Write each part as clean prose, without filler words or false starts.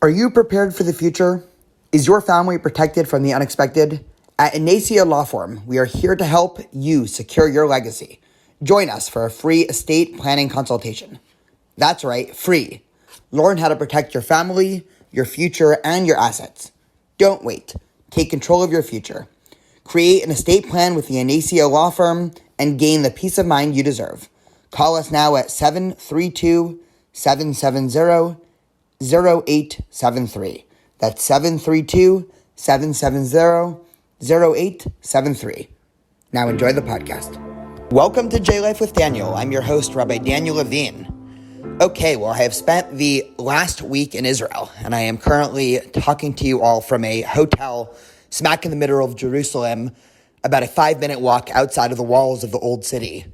Are you prepared for the future? Is your family protected from the unexpected? At Inacia Law Firm, we are here to help you secure your legacy. Join us for a free estate planning consultation. That's right, free. Learn how to protect your family, your future, and your assets. Don't wait. Take control of your future. Create an estate plan with the Inacia Law Firm and gain the peace of mind you deserve. Call us now at 732-770-0873. That's 732-770-0873. Now enjoy the podcast. Welcome to J Life with Daniel. I'm your host, Rabbi Daniel Levine. Okay, well, I have spent the last week in Israel, and I am currently talking to you all from a hotel smack in the middle of Jerusalem, about a 5-minute walk outside of the walls of the old city.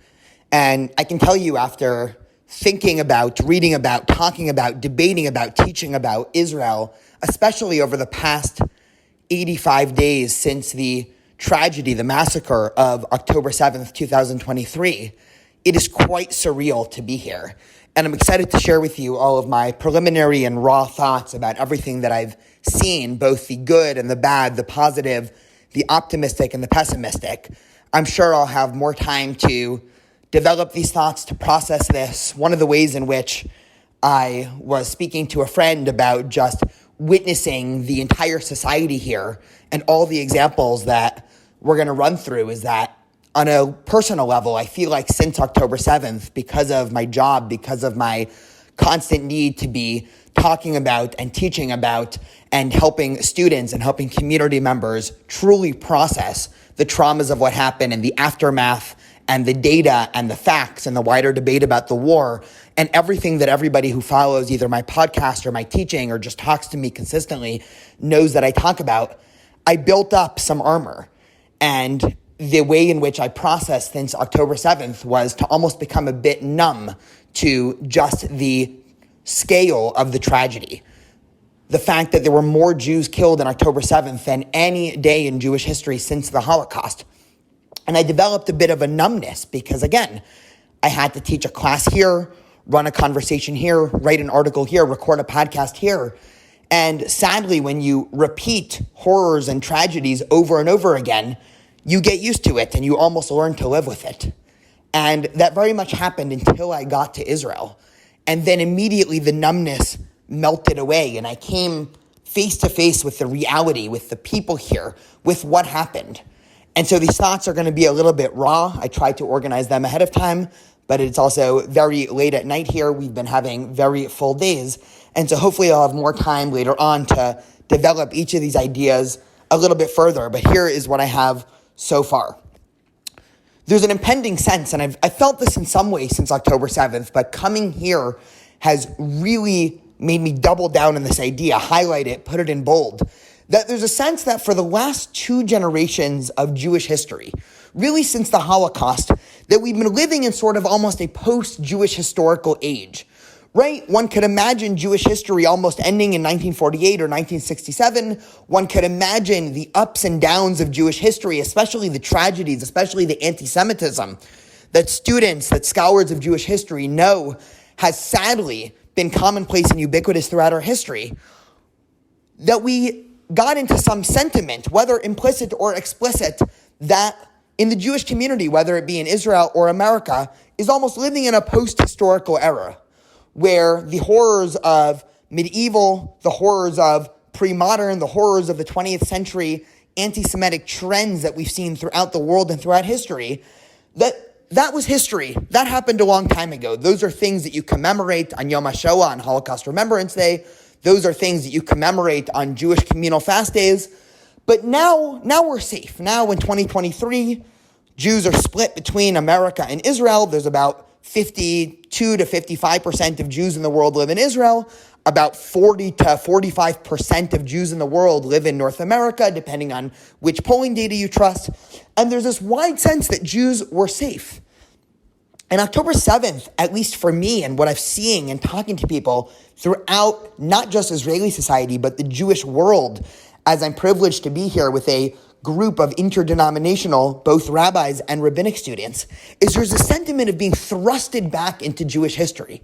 And I can tell you, after thinking about, reading about, talking about, debating about, teaching about Israel, especially over the past 85 days since the tragedy, the massacre of October 7th, 2023, it is quite surreal to be here. And I'm excited to share with you all of my preliminary and raw thoughts about everything that I've seen, both the good and the bad, the positive, the optimistic and the pessimistic. I'm sure I'll have more time to develop these thoughts, to process this. One of the ways in which I was speaking to a friend about just witnessing the entire society here and all the examples that we're going to run through is that on a personal level, I feel like since October 7th, because of my job, because of my constant need to be talking about and teaching about and helping students and helping community members truly process the traumas of what happened and the aftermath and the data and the facts and the wider debate about the war and everything that everybody who follows either my podcast or my teaching or just talks to me consistently knows that I talk about, I built up some armor. And the way in which I processed since October 7th was to almost become a bit numb to just the scale of the tragedy. The fact that there were more Jews killed on October 7th than any day in Jewish history since the Holocaust. And I developed a bit of a numbness because, again, I had to teach a class here, run a conversation here, write an article here, record a podcast here. And sadly, when you repeat horrors and tragedies over and over again, you get used to it and you almost learn to live with it. And that very much happened until I got to Israel. And then immediately the numbness melted away and I came face to face with the reality, with the people here, with what happened. And so these thoughts are going to be a little bit raw. I tried to organize them ahead of time, but it's also very late at night here. We've been having very full days. And so hopefully I'll have more time later on to develop each of these ideas a little bit further. But here is what I have so far. There's an impending sense, and I felt this in some ways since October 7th, but coming here has really made me double down on this idea, highlight it, put it in bold, that there's a sense that for the last 2 generations of Jewish history, really since the Holocaust, that we've been living in sort of almost a post-Jewish historical age. Right? One could imagine Jewish history almost ending in 1948 or 1967. One could imagine the ups and downs of Jewish history, especially the tragedies, especially the anti-Semitism that students, that scholars of Jewish history know has sadly been commonplace and ubiquitous throughout our history. That we got into some sentiment, whether implicit or explicit, that in the Jewish community, whether it be in Israel or America, is almost living in a post-historical era, where the horrors of medieval, the horrors of pre-modern, the horrors of the 20th century anti-Semitic trends that we've seen throughout the world and throughout history, that was history. That happened a long time ago. Those are things that you commemorate on Yom HaShoah, on Holocaust Remembrance Day. Those are things that you commemorate on Jewish communal fast days. But now we're safe. Now in 2023, Jews are split between America and Israel. There's about 52 to 55% of Jews in the world live in Israel. About 40 to 45% of Jews in the world live in North America, depending on which polling data you trust. And there's this wide sense that Jews were safe. And October 7th, at least for me and what I'm seeing and talking to people throughout not just Israeli society, but the Jewish world, as I'm privileged to be here with a group of interdenominational, both rabbis and rabbinic students, is there's a sentiment of being thrusted back into Jewish history.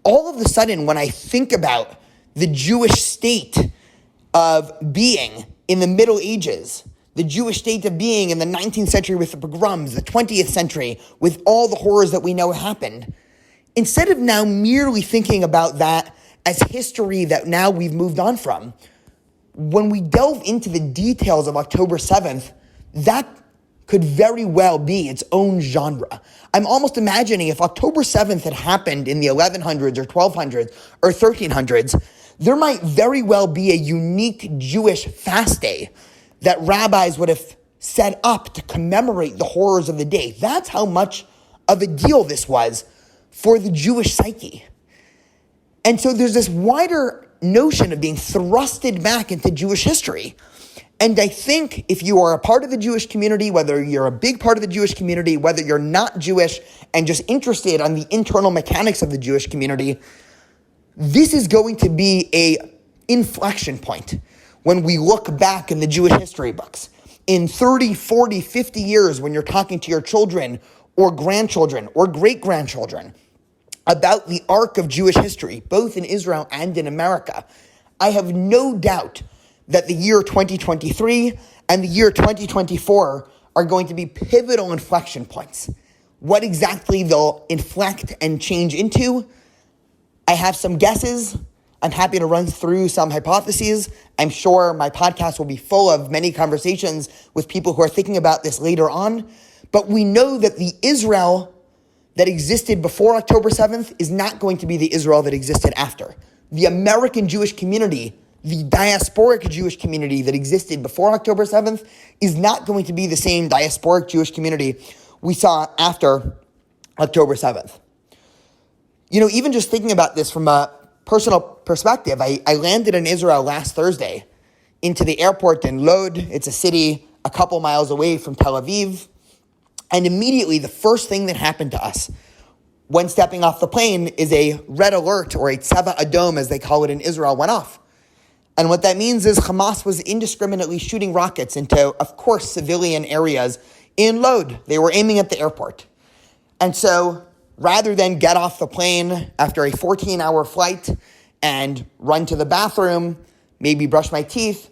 All of a sudden, when I think about the Jewish state of being in the Middle Ages, the Jewish state of being in the 19th century with the pogroms, the 20th century with all the horrors that we know happened, instead of now merely thinking about that as history that now we've moved on from, when we delve into the details of October 7th, that could very well be its own genre. I'm almost imagining if October 7th had happened in the 1100s or 1200s or 1300s, there might very well be a unique Jewish fast day that rabbis would have set up to commemorate the horrors of the day. That's how much of a deal this was for the Jewish psyche. And so there's this wider notion of being thrusted back into Jewish history. And I think if you are a part of the Jewish community, whether you're a big part of the Jewish community, whether you're not Jewish and just interested on the internal mechanics of the Jewish community, this is going to be an inflection point when we look back in the Jewish history books. In 30, 40, 50 years, when you're talking to your children or grandchildren or great-grandchildren about the arc of Jewish history, both in Israel and in America, I have no doubt that the year 2023 and the year 2024 are going to be pivotal inflection points. What exactly they'll inflect and change into, I have some guesses. I'm happy to run through some hypotheses. I'm sure my podcast will be full of many conversations with people who are thinking about this later on. But we know that the Israel that existed before October 7th is not going to be the Israel that existed after. The American Jewish community, the diasporic Jewish community that existed before October 7th is not going to be the same diasporic Jewish community we saw after October 7th. You know, even just thinking about this from a personal perspective, I landed in Israel last Thursday into the airport in Lod. It's a city a couple miles away from Tel Aviv. And immediately the first thing that happened to us when stepping off the plane is a red alert, or a Tzeva Adom as they call it in Israel, went off. And what that means is Hamas was indiscriminately shooting rockets into, of course, civilian areas in Lod. They were aiming at the airport. And so rather than get off the plane after a 14-hour flight and run to the bathroom, maybe brush my teeth,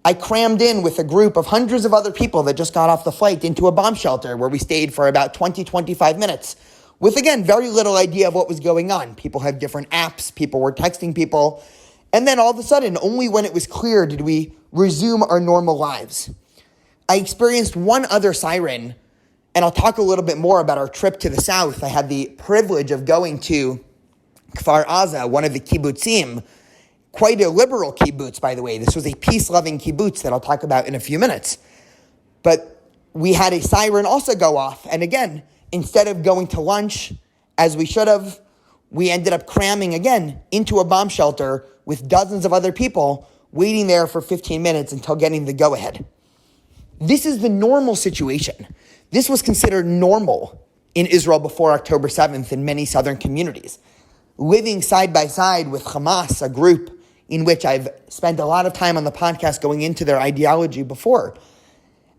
I crammed in with a group of hundreds of other people that just got off the flight into a bomb shelter where we stayed for about 20, 25 minutes with, again, very little idea of what was going on. People had different apps. People were texting people. And then all of a sudden, only when it was clear did we resume our normal lives. I experienced one other siren, and I'll talk a little bit more about our trip to the south. I had the privilege of going to Kfar Aza, one of the kibbutzim, quite a liberal kibbutz, by the way. This was a peace-loving kibbutz that I'll talk about in a few minutes. But we had a siren also go off, and again, instead of going to lunch, as we should have, we ended up cramming again into a bomb shelter with dozens of other people waiting there for 15 minutes until getting the go-ahead. This is the normal situation. This was considered normal in Israel before October 7th in many southern communities. Living side by side with Hamas, a group in which I've spent a lot of time on the podcast going into their ideology before.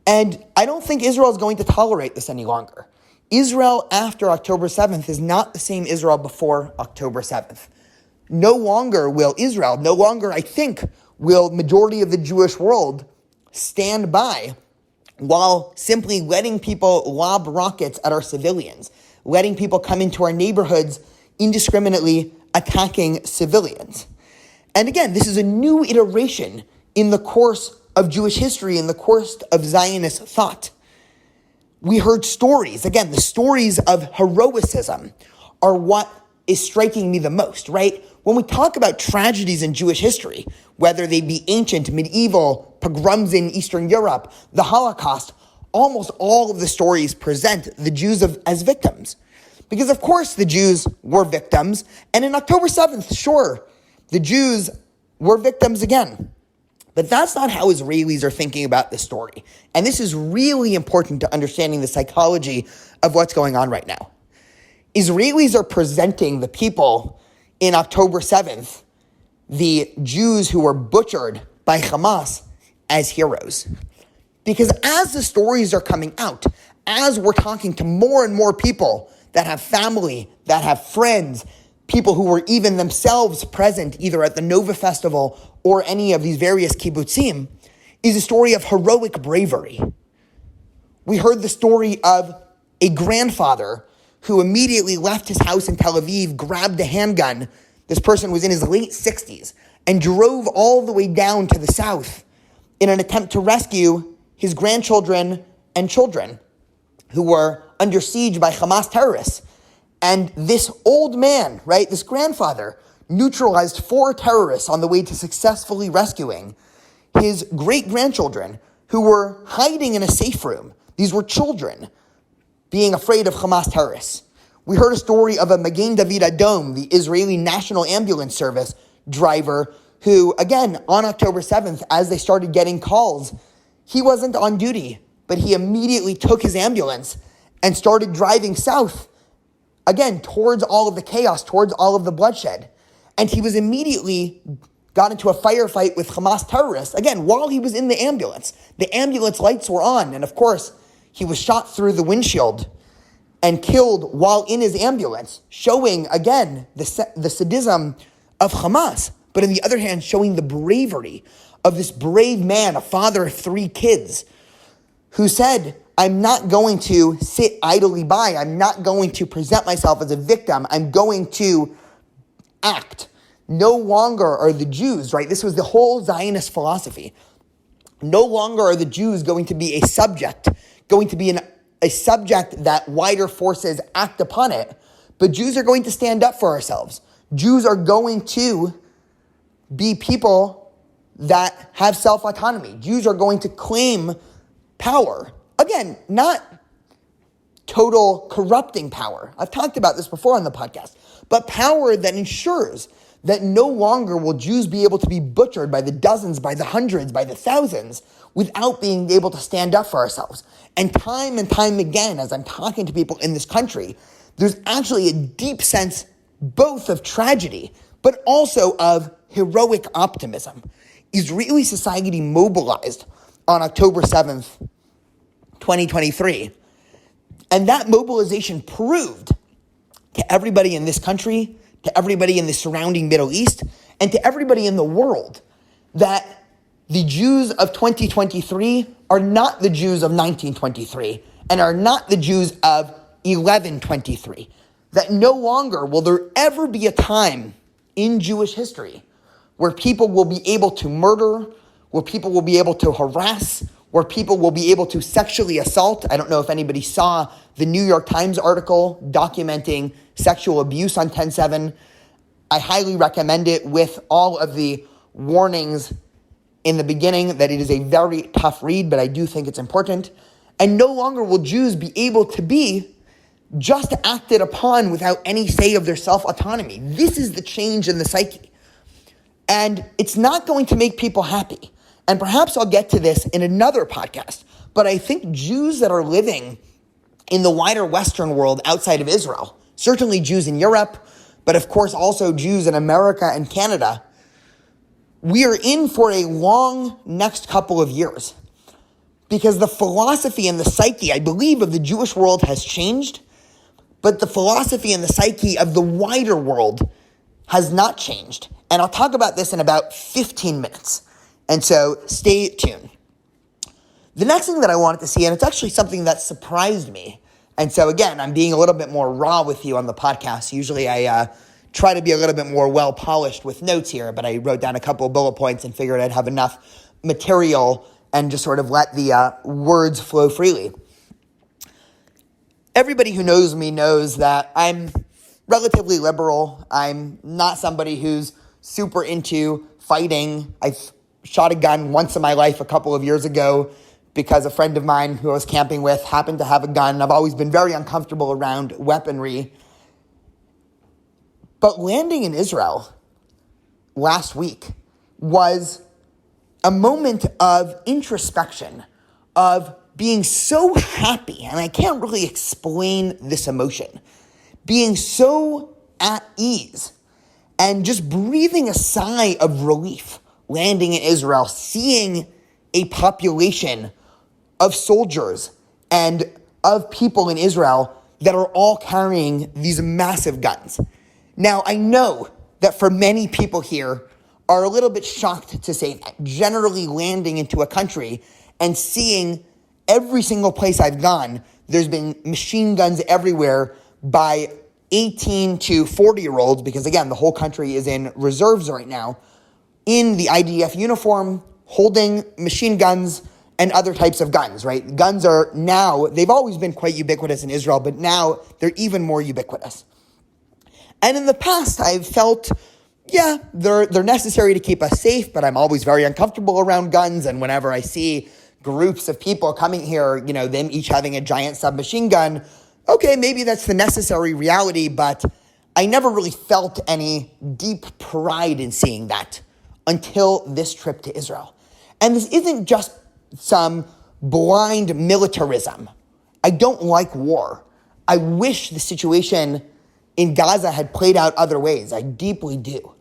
And I don't think Israel is going to tolerate this any longer. Israel after October 7th is not the same Israel before October 7th. No longer, I think, will majority of the Jewish world stand by while simply letting people lob rockets at our civilians, letting people come into our neighborhoods indiscriminately attacking civilians. And again, this is a new iteration in the course of Jewish history, in the course of Zionist thought. We heard stories. Again, the stories of heroicism are what is striking me the most, right? When we talk about tragedies in Jewish history, whether they be ancient, medieval, pogroms in Eastern Europe, the Holocaust, almost all of the stories present the Jews as victims. Because of course the Jews were victims, and in October 7th, sure, the Jews were victims again. But that's not how Israelis are thinking about this story. And this is really important to understanding the psychology of what's going on right now. Israelis are presenting the people in October 7th, the Jews who were butchered by Hamas, as heroes. Because as the stories are coming out, as we're talking to more and more people that have family, that have friends, people who were even themselves present either at the Nova Festival or any of these various kibbutzim, is a story of heroic bravery. We heard the story of a grandfather who immediately left his house in Tel Aviv, grabbed a handgun. This person was in his late 60s, and drove all the way down to the south in an attempt to rescue his grandchildren and children who were under siege by Hamas terrorists. And this old man, right, this grandfather, neutralized 4 terrorists on the way to successfully rescuing his great-grandchildren who were hiding in a safe room. These were children being afraid of Hamas terrorists. We heard a story of a Magen David Adom, the Israeli National Ambulance Service driver, who, again, on October 7th, as they started getting calls, he wasn't on duty, but he immediately took his ambulance and started driving south, again, towards all of the chaos, towards all of the bloodshed. And he was immediately got into a firefight with Hamas terrorists, again, while he was in the ambulance. The ambulance lights were on, and of course, he was shot through the windshield and killed while in his ambulance, showing, again, the sadism of Hamas, but on the other hand, showing the bravery of this brave man, a father of 3 kids, who said, I'm not going to sit idly by. I'm not going to present myself as a victim. I'm going to act. No longer are the Jews, right? This was the whole Zionist philosophy. No longer are the Jews going to be a subject, going to be a subject that wider forces act upon it, but Jews are going to stand up for ourselves. Jews are going to be people that have self-autonomy. Jews are going to claim power. Again, not total corrupting power. I've talked about this before on the podcast, but power that ensures that no longer will Jews be able to be butchered by the dozens, by the hundreds, by the thousands, without being able to stand up for ourselves. And time again, as I'm talking to people in this country, there's actually a deep sense both of tragedy, but also of heroic optimism. Israeli society mobilized on October 7th, 2023. And that mobilization proved to everybody in this country, to everybody in the surrounding Middle East, and to everybody in the world that the Jews of 2023 are not the Jews of 1923 and are not the Jews of 1123. That no longer will there ever be a time in Jewish history where people will be able to murder, where people will be able to harass, where people will be able to sexually assault. I don't know if anybody saw the New York Times article documenting sexual abuse on 10/7. I highly recommend it with all of the warnings in the beginning that it is a very tough read, but I do think it's important. And no longer will Jews be able to be just acted upon without any say of their self-autonomy. This is the change in the psyche. And it's not going to make people happy. And perhaps I'll get to this in another podcast, but I think Jews that are living in the wider Western world outside of Israel, certainly Jews in Europe, but of course also Jews in America and Canada, we are in for a long next couple of years because the philosophy and the psyche, I believe, of the Jewish world has changed, but the philosophy and the psyche of the wider world has not changed. And I'll talk about this in about 15 minutes. And so stay tuned. The next thing that I wanted to see, and it's actually something that surprised me. And so again, I'm being a little bit more raw with you on the podcast. Usually I try to be a little bit more well-polished with notes here, but I wrote down a couple of bullet points and figured I'd have enough material and just sort of let the words flow freely. Everybody who knows me knows that I'm relatively liberal. I'm not somebody who's super into fighting. I've shot a gun once in my life a couple of years ago because a friend of mine who I was camping with happened to have a gun. I've always been very uncomfortable around weaponry. But landing in Israel last week was a moment of introspection, of being so happy, and I can't really explain this emotion, being so at ease and just breathing a sigh of relief, landing in Israel, seeing a population of soldiers and of people in Israel that are all carrying these massive guns. Now, I know that for many people here are a little bit shocked to say that. Generally landing into a country and seeing every single place I've gone, there's been machine guns everywhere by 18 to 40-year-olds, because again, the whole country is in reserves right now, in the IDF uniform, holding machine guns and other types of guns, right? Guns are now, they've always been quite ubiquitous in Israel, but now they're even more ubiquitous. And in the past, I've felt, yeah, they're necessary to keep us safe, but I'm always very uncomfortable around guns, and whenever I see groups of people coming here, them each having a giant submachine gun, okay, maybe that's the necessary reality, but I never really felt any deep pride in seeing that until this trip to Israel. And this isn't just some blind militarism. I don't like war. I wish the situation in Gaza had played out other ways. I deeply do.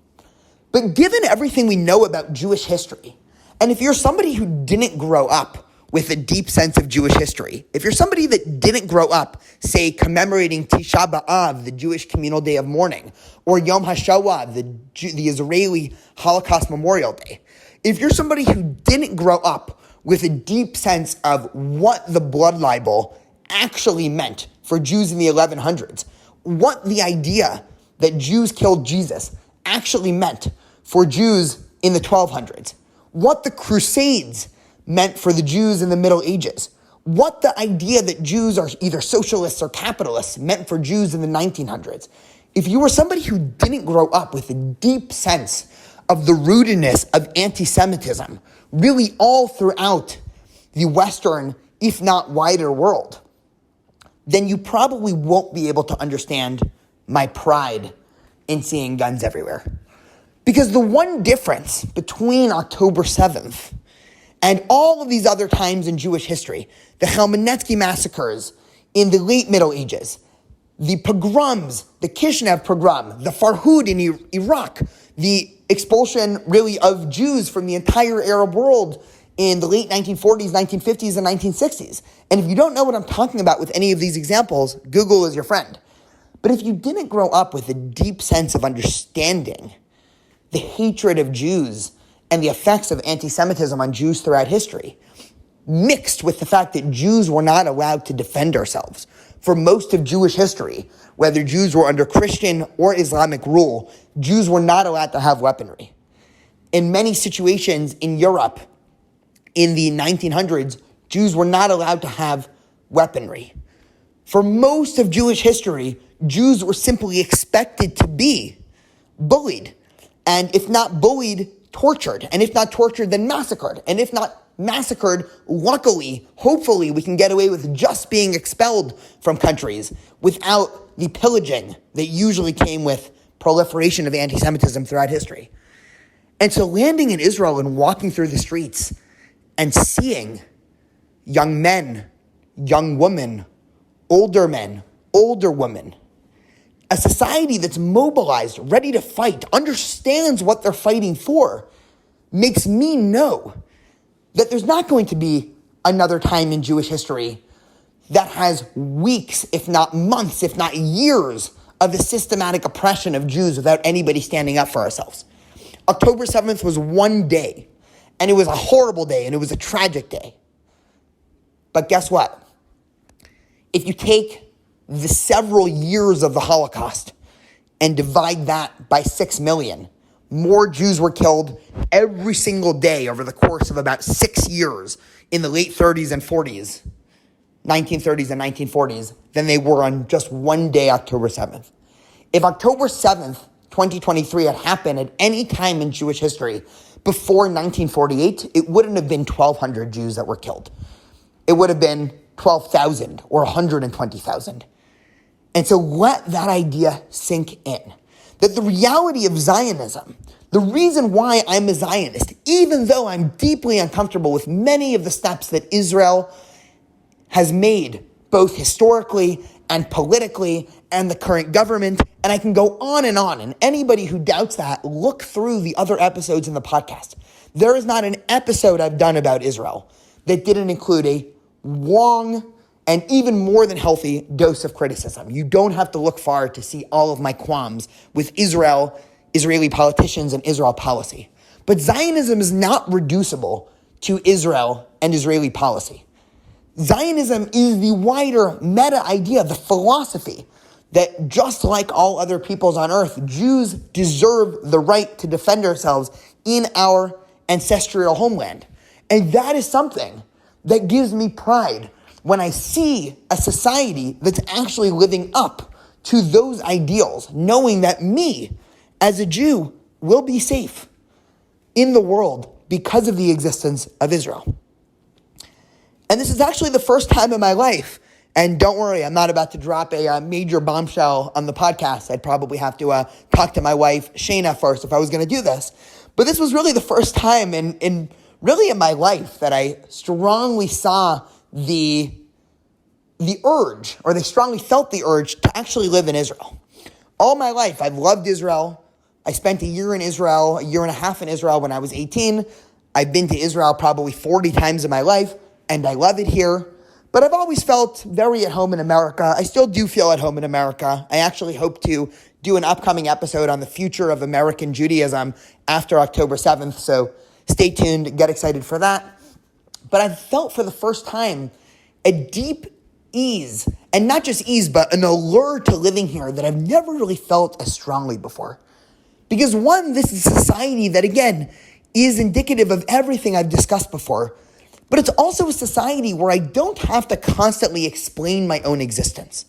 But given everything we know about Jewish history, and if you're somebody who didn't grow up with a deep sense of Jewish history, if you're somebody that didn't grow up, say, commemorating Tisha B'Av, the Jewish communal day of mourning, or Yom HaShoah, the Israeli Holocaust Memorial Day, if you're somebody who didn't grow up with a deep sense of what the blood libel actually meant for Jews in the 1100s, what the idea that Jews killed Jesus actually meant for Jews in the 1200s, what the Crusades meant for the Jews in the Middle Ages, what the idea that Jews are either socialists or capitalists meant for Jews in the 1900s. If you were somebody who didn't grow up with a deep sense of the rootedness of anti-Semitism, really all throughout the Western, if not wider world, then you probably won't be able to understand my pride in seeing guns everywhere. Because the one difference between October 7th and all of these other times in Jewish history, the Chmielnicki massacres in the late Middle Ages, the pogroms, the Kishinev pogrom, the Farhud in Iraq, the expulsion really of Jews from the entire Arab world in the late 1940s, 1950s, and 1960s. And if you don't know what I'm talking about with any of these examples, Google is your friend. But if you didn't grow up with a deep sense of understanding the hatred of Jews and the effects of anti-Semitism on Jews throughout history, mixed with the fact that Jews were not allowed to defend ourselves for most of Jewish history, whether Jews were under Christian or Islamic rule, Jews were not allowed to have weaponry. In many situations in Europe, in the 1900s, Jews were not allowed to have weaponry. For most of Jewish history, Jews were simply expected to be bullied. And if not bullied, tortured. And if not tortured, then massacred. And if not massacred, luckily, hopefully, we can get away with just being expelled from countries without the pillaging that usually came with proliferation of anti-Semitism throughout history. And so landing in Israel and walking through the streets and seeing young men, young women, older men, older women, a society that's mobilized, ready to fight, understands what they're fighting for, makes me know that there's not going to be another time in Jewish history that has weeks, if not months, if not years of the systematic oppression of Jews without anybody standing up for ourselves. October 7th was one day, and it was a horrible day, and it was a tragic day. But guess what? If you take the several years of the Holocaust and divide that by 6 million, more Jews were killed every single day over the course of about 6 years in the late 30s and 40s, 1930s and 1940s, than they were on just one day, October 7th. If October 7th, 2023 had happened at any time in Jewish history before 1948, it wouldn't have been 1,200 Jews that were killed. It would have been 12,000 or 120,000. And so let that idea sink in. That the reality of Zionism, the reason why I'm a Zionist, even though I'm deeply uncomfortable with many of the steps that Israel has made, both historically and politically, and the current government, and I can go on, and anybody who doubts that, look through the other episodes in the podcast. There is not an episode I've done about Israel that didn't include a long an even more than healthy dose of criticism. You don't have to look far to see all of my qualms with Israel, Israeli politicians, and Israel policy. But Zionism is not reducible to Israel and Israeli policy. Zionism is the wider meta idea, the philosophy that just like all other peoples on earth, Jews deserve the right to defend ourselves in our ancestral homeland. And that is something that gives me pride when I see a society that's actually living up to those ideals, knowing that me, as a Jew, will be safe in the world because of the existence of Israel. And this is actually the first time in my life, and don't worry, I'm not about to drop a major bombshell on the podcast. I'd probably have to talk to my wife, Shayna, first if I was going to do this. But this was really the first time in my life that I strongly saw the urge, or they strongly felt the urge to actually live in Israel. All my life, I've loved Israel. I spent a year in Israel, a year and a half in Israel when I was 18. I've been to Israel probably 40 times in my life, and I love it here. But I've always felt very at home in America. I still do feel at home in America. I actually hope to do an upcoming episode on the future of American Judaism after October 7th, so stay tuned, get excited for that. But I've felt for the first time a deep ease, and not just ease, but an allure to living here that I've never really felt as strongly before. Because one, this is a society that, again, is indicative of everything I've discussed before, but it's also a society where I don't have to constantly explain my own existence.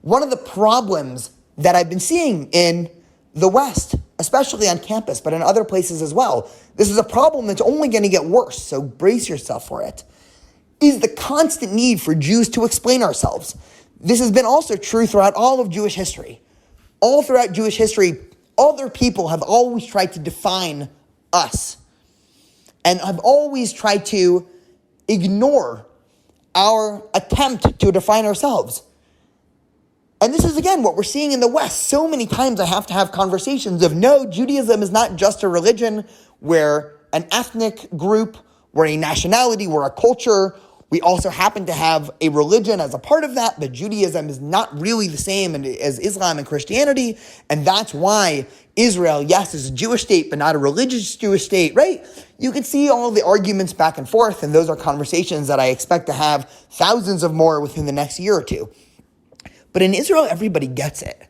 One of the problems that I've been seeing in the West, especially on campus, but in other places as well, this is a problem that's only going to get worse, so brace yourself for it, is the constant need for Jews to explain ourselves. This has been also true throughout all of Jewish history. All throughout Jewish history, other people have always tried to define us and have always tried to ignore our attempt to define ourselves. And this is, again, what we're seeing in the West. So many times I have to have conversations of, no, Judaism is not just a religion. We're an ethnic group. We're a nationality. We're a culture. We also happen to have a religion as a part of that, but Judaism is not really the same as Islam and Christianity, and that's why Israel, yes, is a Jewish state, but not a religious Jewish state, right? You can see all the arguments back and forth, and those are conversations that I expect to have thousands of more within the next year or two. But in Israel, everybody gets it.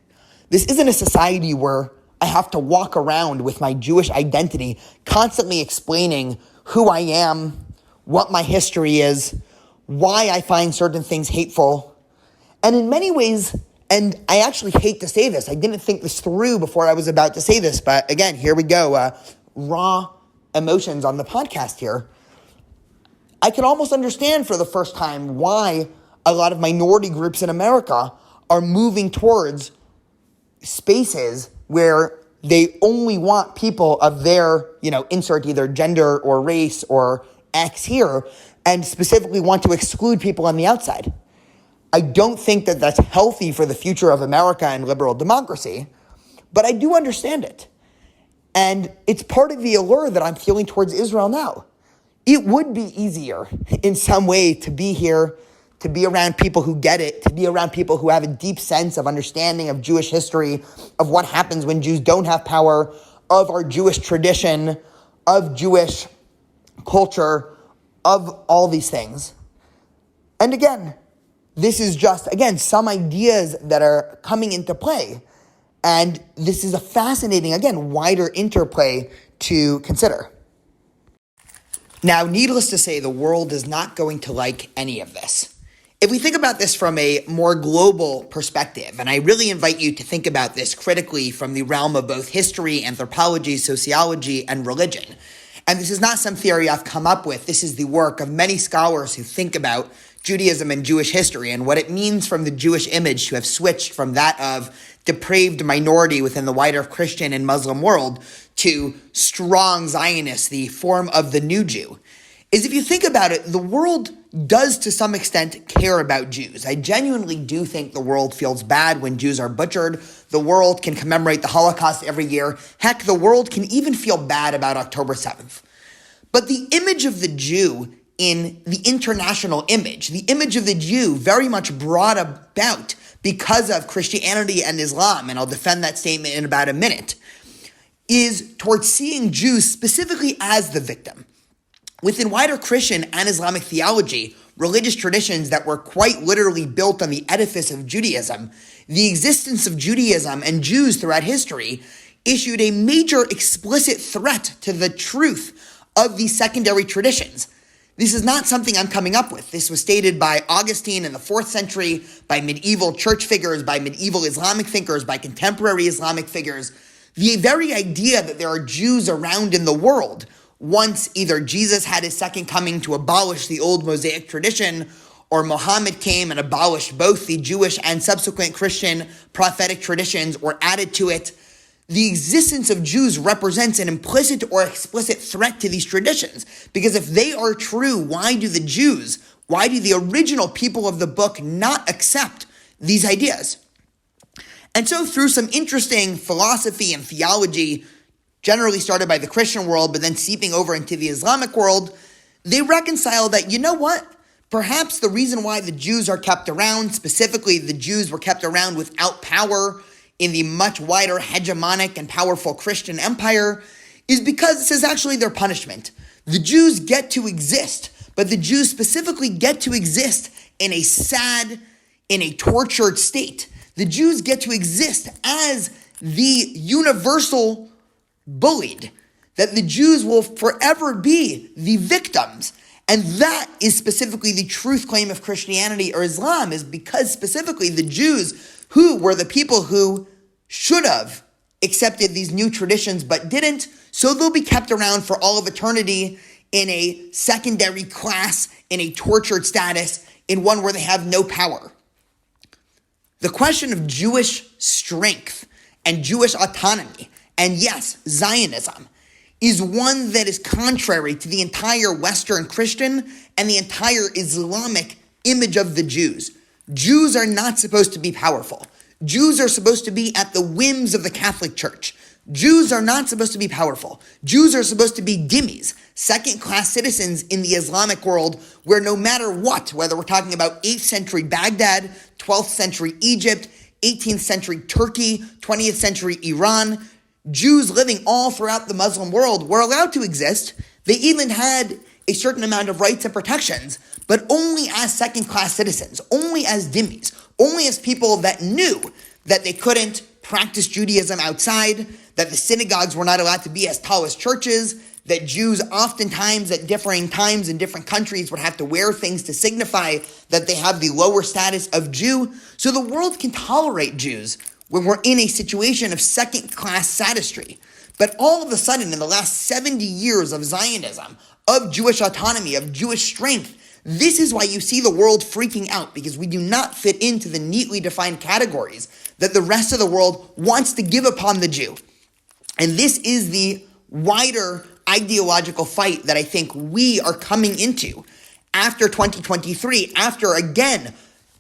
This isn't a society where I have to walk around with my Jewish identity, constantly explaining who I am, what my history is, why I find certain things hateful. And in many ways, and I actually hate to say this, I didn't think this through before I was about to say this, but again, here we go, raw emotions on the podcast here. I can almost understand for the first time why a lot of minority groups in America are moving towards spaces where they only want people of their, insert either gender or race or X here, and specifically want to exclude people on the outside. I don't think that that's healthy for the future of America and liberal democracy, but I do understand it. And it's part of the allure that I'm feeling towards Israel now. It would be easier in some way to be here, to be around people who get it, to be around people who have a deep sense of understanding of Jewish history, of what happens when Jews don't have power, of our Jewish tradition, of Jewish culture, of all these things. And again, this is just, some ideas that are coming into play. And this is a fascinating, wider interplay to consider. Now, needless to say, the world is not going to like any of this. If we think about this from a more global perspective, and I really invite you to think about this critically from the realm of both history, anthropology, sociology, and religion. And this is not some theory I've come up with. This is the work of many scholars who think about Judaism and Jewish history and what it means from the Jewish image to have switched from that of depraved minority within the wider Christian and Muslim world to strong Zionists, the form of the new Jew. Is if you think about it, the world does to some extent care about Jews. I genuinely do think the world feels bad when Jews are butchered. The world can commemorate the Holocaust every year. Heck, the world can even feel bad about October 7th. But the image of the Jew in the international image, the image of the Jew very much brought about because of Christianity and Islam, and I'll defend that statement in about a minute, is towards seeing Jews specifically as the victim. Within wider Christian and Islamic theology, religious traditions that were quite literally built on the edifice of Judaism, the existence of Judaism and Jews throughout history issued a major explicit threat to the truth of these secondary traditions. This is not something I'm coming up with. This was stated by Augustine in the 4th century, by medieval church figures, by medieval Islamic thinkers, by contemporary Islamic figures. The very idea that there are Jews around in the world, once either Jesus had his second coming to abolish the old Mosaic tradition, or Muhammad came and abolished both the Jewish and subsequent Christian prophetic traditions or added to it, the existence of Jews represents an implicit or explicit threat to these traditions. Because if they are true, why do the original people of the book not accept these ideas? And so through some interesting philosophy and theology, generally started by the Christian world, but then seeping over into the Islamic world, they reconcile that, you know what? Perhaps the reason why the Jews are kept around, specifically the Jews were kept around without power in the much wider hegemonic and powerful Christian empire, is because this is actually their punishment. The Jews get to exist, but the Jews specifically get to exist in a sad, in a tortured state. The Jews get to exist as the universal bullied, that the Jews will forever be the victims. And that is specifically the truth claim of Christianity or Islam, is because specifically the Jews, who were the people who should have accepted these new traditions but didn't, so they'll be kept around for all of eternity in a secondary class, in a tortured status, in one where they have no power. The question of Jewish strength and Jewish autonomy, and yes, Zionism, is one that is contrary to the entire Western Christian and the entire Islamic image of the Jews. Jews are not supposed to be powerful. Jews are supposed to be at the whims of the Catholic Church. Jews are not supposed to be powerful. Jews are supposed to be dhimmis, second-class citizens in the Islamic world, where no matter what, whether we're talking about 8th century Baghdad, 12th century Egypt, 18th century Turkey, 20th century Iran, Jews living all throughout the Muslim world were allowed to exist. They even had a certain amount of rights and protections, but only as second-class citizens, only as dhimmis, only as people that knew that they couldn't practice Judaism outside, that the synagogues were not allowed to be as tall as churches, that Jews oftentimes at differing times in different countries would have to wear things to signify that they have the lower status of Jew. So the world can tolerate Jews when we're in a situation of second-class sadistry. But all of a sudden, in the last 70 years of Zionism, of Jewish autonomy, of Jewish strength, this is why you see the world freaking out, because we do not fit into the neatly defined categories that the rest of the world wants to give upon the Jew. And this is the wider ideological fight that I think we are coming into after 2023, after, again,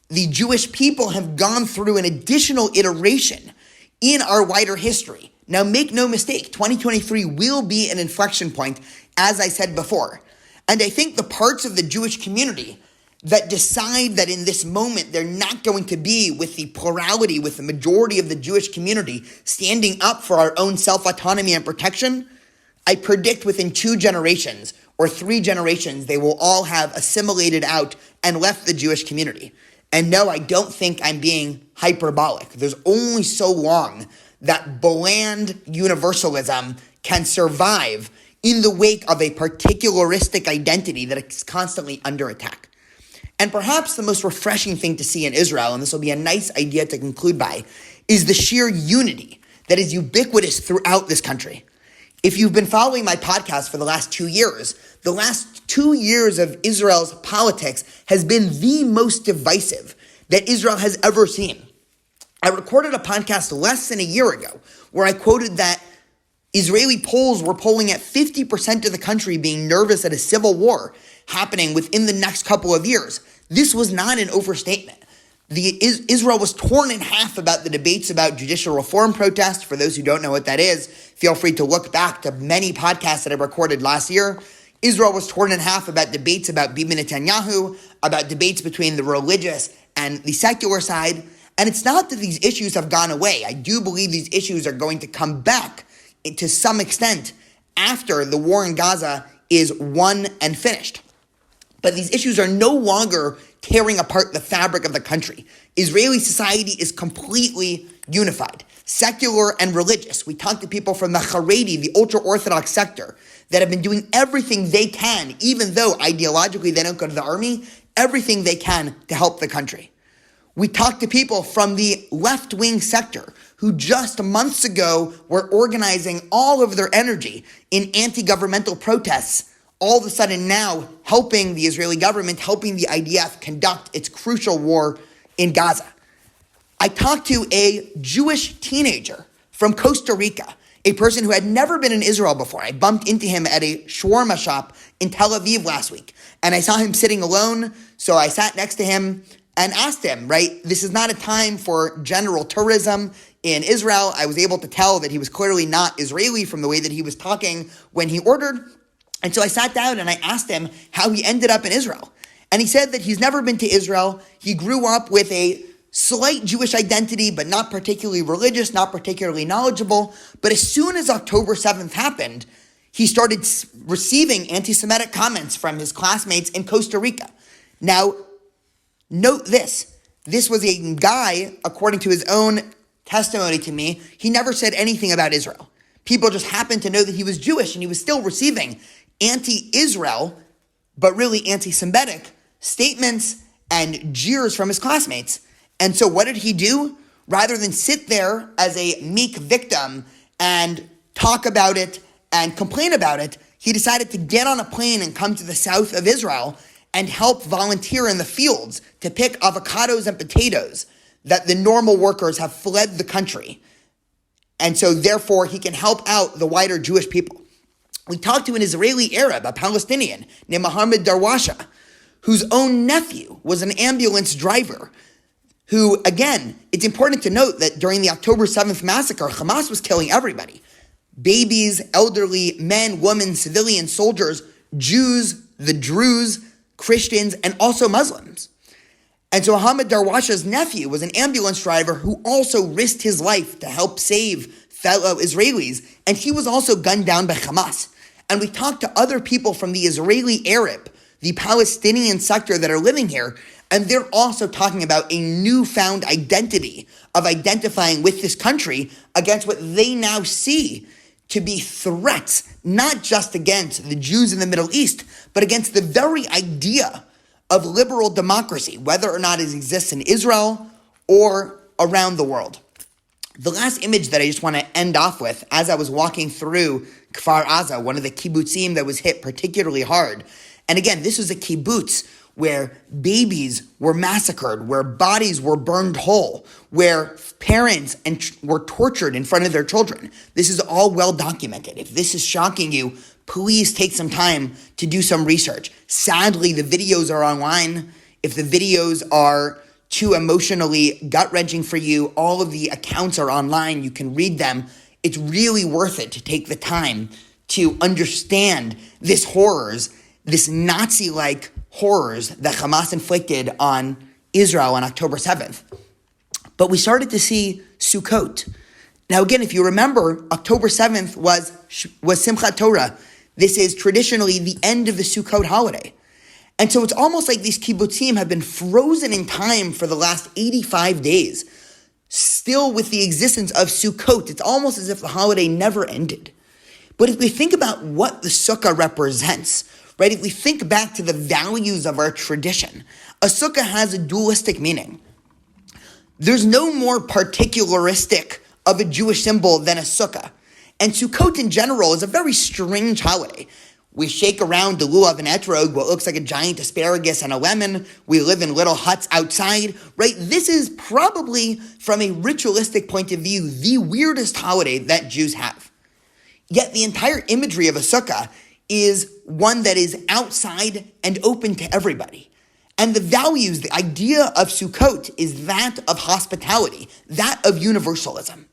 the Jewish people have gone through an additional iteration in our wider history. Now, make no mistake, 2023 will be an inflection point, as I said before. And I think the parts of the Jewish community that decide that in this moment they're not going to be with the plurality, with the majority of the Jewish community standing up for our own self-autonomy and protection, I predict within 2 generations or 3 generations, they will all have assimilated out and left the Jewish community. And no, I don't think I'm being hyperbolic. There's only so long that bland universalism can survive in the wake of a particularistic identity that is constantly under attack. And perhaps the most refreshing thing to see in Israel, and this will be a nice idea to conclude by, is the sheer unity that is ubiquitous throughout this country. If you've been following my podcast for the last 2 years, the last 2 years of Israel's politics has been the most divisive that Israel has ever seen. I recorded a podcast less than a year ago where I quoted that Israeli polls were polling at 50% of the country being nervous at a civil war happening within the next couple of years. This was not an overstatement. Israel was torn in half about the debates about judicial reform protests. For those who don't know what that is, feel free to look back to many podcasts that I recorded last year. Israel was torn in half about debates about Bibi Netanyahu, about debates between the religious and the secular side. And it's not that these issues have gone away. I do believe these issues are going to come back to some extent after the war in Gaza is won and finished. But these issues are no longer tearing apart the fabric of the country. Israeli society is completely unified, secular and religious. We talk to people from the Haredi, the ultra-Orthodox sector, that have been doing everything they can, even though ideologically they don't go to the army, everything they can to help the country. We talk to people from the left-wing sector who just months ago were organizing all of their energy in anti-governmental protests, all of a sudden now helping the Israeli government, helping the IDF conduct its crucial war in Gaza. I talked to a Jewish teenager from Costa Rica, a person who had never been in Israel before. I bumped into him at a shawarma shop in Tel Aviv last week, and I saw him sitting alone, so I sat next to him and asked him, right, this is not a time for general tourism in Israel. I was able to tell that he was clearly not Israeli from the way that he was talking when he ordered. And so I sat down and I asked him how he ended up in Israel. And he said that he's never been to Israel. He grew up with a slight Jewish identity, but not particularly religious, not particularly knowledgeable. But as soon as October 7th happened, he started receiving anti-Semitic comments from his classmates in Costa Rica. Now, note this. This was a guy, according to his own testimony to me, he never said anything about Israel. People just happened to know that he was Jewish, and he was still receiving anti-Israel, but really anti-Semitic statements and jeers from his classmates. And so what did he do? Rather than sit there as a meek victim and talk about it and complain about it, he decided to get on a plane and come to the south of Israel and help volunteer in the fields to pick avocados and potatoes that the normal workers have fled the country. And so therefore he can help out the wider Jewish people. We talked to an Israeli Arab, a Palestinian, named Mohammed Darwasha, whose own nephew was an ambulance driver, who, again, it's important to note that during the October 7th massacre, Hamas was killing everybody. Babies, elderly, men, women, civilian soldiers, Jews, the Druze, Christians, and also Muslims. And so Mohammed Darwasha's nephew was an ambulance driver who also risked his life to help save fellow Israelis, and he was also gunned down by Hamas. And we talked to other people from the Israeli Arab, the Palestinian sector that are living here, and they're also talking about a newfound identity of identifying with this country against what they now see to be threats, not just against the Jews in the Middle East, but against the very idea of liberal democracy, whether or not it exists in Israel or around the world. The last image that I just want to end off with, as I was walking through Kfar Aza, one of the kibbutzim that was hit particularly hard. And again, this was a kibbutz where babies were massacred, where bodies were burned whole, where parents were tortured in front of their children. This is all well documented. If this is shocking you, please take some time to do some research. Sadly, the videos are online. If the videos are too emotionally gut-wrenching for you, all of the accounts are online. You can read them. It's really worth it to take the time to understand this Nazi-like horrors that Hamas inflicted on Israel on October 7th. But we started to see Sukkot. Now again, if you remember, October 7th was Simchat Torah. This is traditionally the end of the Sukkot holiday. And so it's almost like these kibbutzim have been frozen in time for the last 85 days, still with the existence of Sukkot. It's almost as if the holiday never ended. But if we think about what the sukkah represents, right, if we think back to the values of our tradition, a sukkah has a dualistic meaning. There's no more particularistic of a Jewish symbol than a sukkah. And Sukkot in general is a very strange holiday. We shake around the lulav and etrog, what looks like a giant asparagus and a lemon. We live in little huts outside, right? This is probably, from a ritualistic point of view, the weirdest holiday that Jews have. Yet the entire imagery of a sukkah is one that is outside and open to everybody. And the values, the idea of Sukkot is that of hospitality, that of universalism.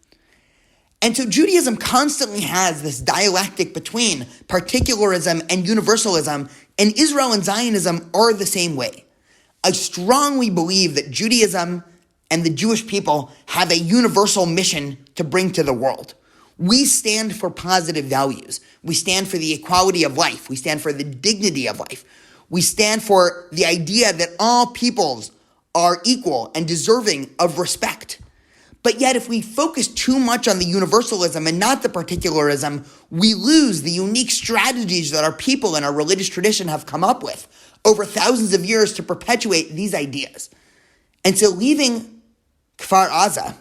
And so Judaism constantly has this dialectic between particularism and universalism, and Israel and Zionism are the same way. I strongly believe that Judaism and the Jewish people have a universal mission to bring to the world. We stand for positive values. We stand for the equality of life. We stand for the dignity of life. We stand for the idea that all peoples are equal and deserving of respect. But yet, if we focus too much on the universalism and not the particularism, we lose the unique strategies that our people and our religious tradition have come up with over thousands of years to perpetuate these ideas. And so leaving Kfar Aza,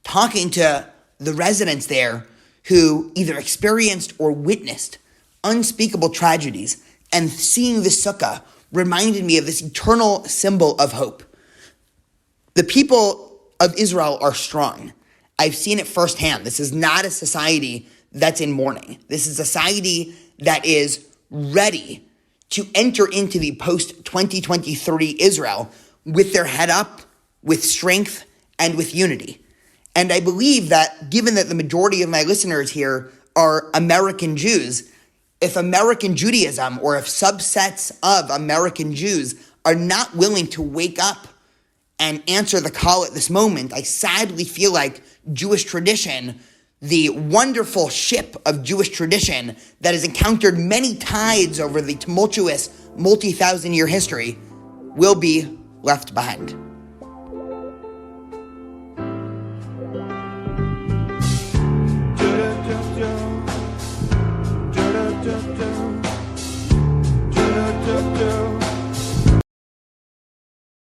talking to the residents there who either experienced or witnessed unspeakable tragedies, and seeing the sukkah reminded me of this eternal symbol of hope. The people of Israel are strong. I've seen it firsthand. This is not a society that's in mourning. This is a society that is ready to enter into the post-2023 Israel with their head up, with strength, and with unity. And I believe that given that the majority of my listeners here are American Jews, if American Judaism or if subsets of American Jews are not willing to wake up and answer the call at this moment, I sadly feel like Jewish tradition, the wonderful ship of Jewish tradition that has encountered many tides over the tumultuous multi-thousand-year history, will be left behind.